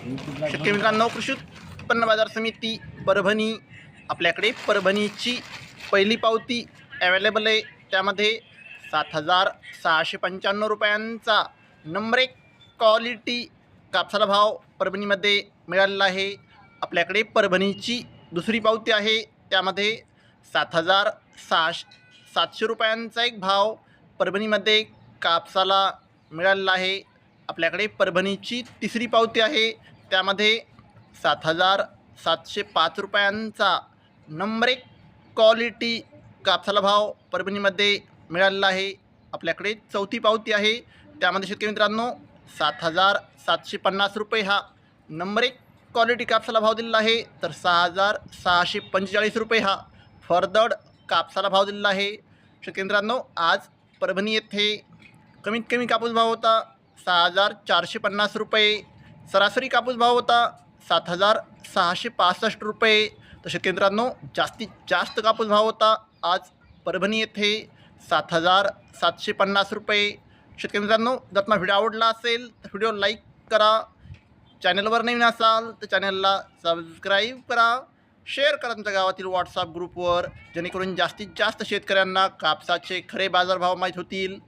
शेतकरी मित्रांनो, कृषी उत्पन्न बाजार समिती परभणी, आपल्याकडे परभणीची पहिली पावती अवेलेबल आहे। त्यामध्ये 7,695 रुपयांचा नंबर 1 क्वालिटी कापसाला भाव परभणीमध्ये मिळालेला आहे। आपल्याकडे परभणीची दुसरी पावती आहे, त्यामध्ये 7,700 रुपयांचा एक भाव परभणीमध्ये कापसाला मिळालेला आहे। आपल्याकडे परभणीची तिसरी पावती आहे, त्यामध्ये 7,705 रुपयांचा नंबर 1 क्वालिटी कापसाला भाव परभणीमध्ये मिळालेला आहे। आपल्याकडे चौथी पावती आहे, त्यामध्ये शेतकरी मित्रांनो 7,750 रुपये हा नंबर 1 क्वालिटी कापसाला भाव दिलेला आहे। तर 6,645 रुपये हा फरदड कापसाला भाव दिलेला आहे। शेतकरी मित्रांनो, आज परभणी येथे कमीत कमी कापूस भाव होता 6,450 रुपये, सरासरी कापूस भाव होता 7,665 रुपये। तर शेतकरी मित्रांनो, जास्तीत जास्त कापूस भाव होता आज परभणी येथे 7,750 रुपये। शेतकरी मित्रांनो, जर तुम्हाला व्हिडिओ आवडला असेल तर व्हिडिओ लाईक करा, चॅनलवर नवीन असाल तर चॅनलला सबस्क्राईब करा, शेअर करा तुमच्या गावातील व्हॉट्सअप ग्रुपवर, जेणेकरून जास्तीत जास्त शेतकऱ्यांना कापसाचे खरे बाजारभाव माहीत होतील।